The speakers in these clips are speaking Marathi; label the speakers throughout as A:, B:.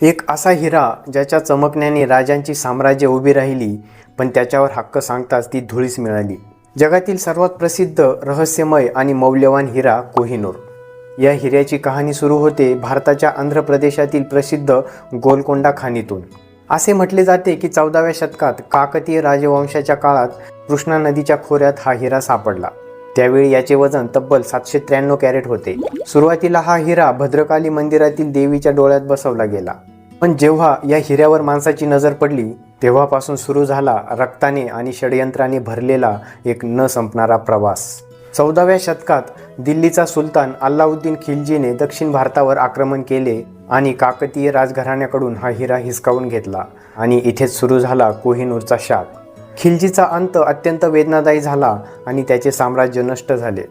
A: एक असा हिरा ज्याच्या चमकण्याने राजांची साम्राज्य उभी राहिली, पण त्याच्यावर हक्क सांगताच ती धुळीस मिळाली. जगातील सर्वात प्रसिद्ध, रहस्यमय आणि मौल्यवान हिरा कोहिनूर. या हिऱ्याची कहाणी सुरू होते भारताच्या आंध्र प्रदेशातील प्रसिद्ध गोलकोंडा खाणीतून. असे म्हटले जाते की 14व्या शतकात काकतीय राजवंशाच्या काळात कृष्णा नदीच्या खोऱ्यात हा हिरा सापडला. त्यावेळी याचे वजन तब्बल 793 कॅरेट होते. सुरुवातीला हा हिरा भद्रकाली मंदिरातील देवीच्या डोळ्यात बसवला गेला, पण जेव्हा या हिऱ्यावर माणसाची नजर पडली तेव्हापासून सुरू झाला रक्ताने आणि षडयंत्राने भरलेला एक न संपणारा प्रवास. 14व्या शतकात दिल्लीचा सुलतान अल्लाउद्दीन खिलजीने दक्षिण भारतावर आक्रमण केले आणि काकतीय राजघराण्याकडून हा हिरा हिसकावून घेतला आणि इथेच सुरू झाला कोहिनूरचा शाप. खिलजीचा अंत अत्यंत वेदनादायी झाला आणि त्याचे साम्राज्य नष्ट झाले.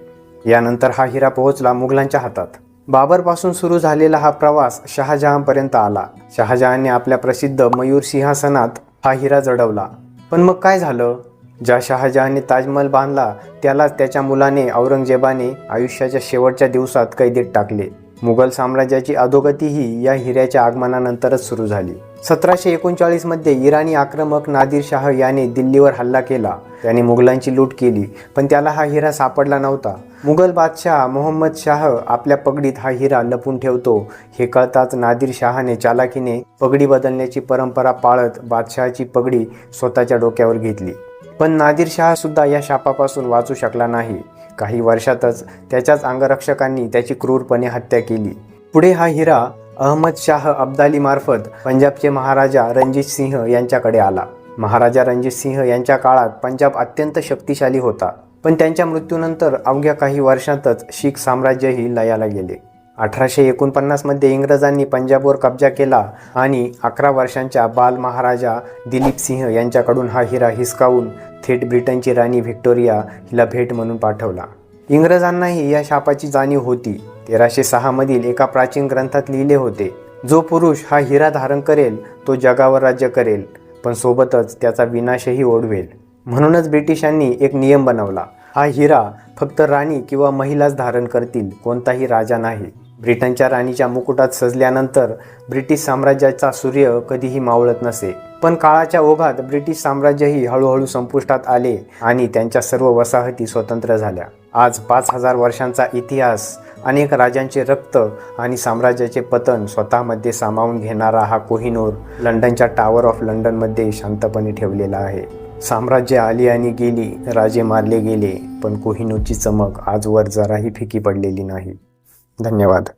A: यानंतर हा हिरा पोहोचला मुघलांच्या हातात. बाबरपासून सुरू झालेला हा प्रवास शहाजहांपर्यंत आला. शहाजहानने आपल्या प्रसिद्ध मयूर सिंहासनात हा हिरा जडवला. पण मग काय झालं? ज्या शहाजहानने ताजमहल बांधला त्यालाच त्याच्या मुलाने औरंगजेबाने आयुष्याच्या शेवटच्या दिवसात कैदेत टाकले. मुघल साम्राज्याची अधोगतीही या हिऱ्याच्या आगमनानंतरच सुरू झाली. 1739 मध्ये इराणी आक्रमक नादिर शाह याने दिल्लीवर हल्ला केला. त्याने मुघलांची लूट केली, पण त्याला हा हिरा सापडला नव्हता. मुघल बादशाह मोहम्मद शाह आपल्या पगडीत हा हिरा लपून ठेवतो हे कळताच नादिर शाहने चालाकीने पगडी बदलण्याची परंपरा पाळत बादशहाची पगडी स्वतःच्या डोक्यावर घेतली. पण नादिर शाह सुद्धा या शापापासून वाचू शकला नाही. काही वर्षातच त्याच्याच अंगरक्षकांनी त्याची क्रूरपणे हत्या केली. पुढे हा हिरा अहमद शाह अब्दाली मार्फत पंजाबचे महाराजा रणजित सिंह यांच्याकडे आला. महाराजा रणजित सिंह यांच्या काळात पंजाब अत्यंत शक्तिशाली होता, पण त्यांच्या मृत्यूनंतर अवघ्या काही वर्षातच शीख साम्राज्यही लयाला गेले. 1849 मध्ये इंग्रजांनी पंजाबवर कब्जा केला आणि 11 वर्षांच्या बाल महाराजा दिलीप सिंह यांच्याकडून हा हिरा हिसकावून थेट ब्रिटनची राणी व्हिक्टोरिया हिला भेट म्हणून पाठवला. इंग्रजांनाही या शापाची जाणीव होती. 1306 मधील एका प्राचीन ग्रंथात लिहिले होते, जो पुरुष हा हिरा धारण करेल तो जगावर राज्य करेल, पण सोबतच त्याचा विनाशही ओढवेल. म्हणूनच ब्रिटिशांनी एक नियम बनवला, हा हिरा फक्त राणी किंवा महिलाच धारण करतील, कोणताही राजा नाही. ब्रिटनच्या राणीच्या मुकुटात सजल्यानंतर ब्रिटिश साम्राज्याचा सूर्य कधीही मावळत नसे. पण काळाच्या ओघात ब्रिटिश साम्राज्यही हळूहळू संपुष्टात आले आणि त्यांच्या सर्व वसाहती स्वतंत्र झाल्या. आज 5000 वर्षांचा इतिहास, अनेक राजांचे रक्त आणि साम्राज्याचे पतन स्वतःमध्ये सामावून घेणारा हा कोहिनूर लंडनच्या टावर ऑफ लंडनमध्ये शांतपणे ठेवलेला आहे. साम्राज्य आली आणि गेली, राजे मारले गेले, पण कोहिनूरची चमक आजवर जराही फिकी पडलेली नाही. धन्यवाद.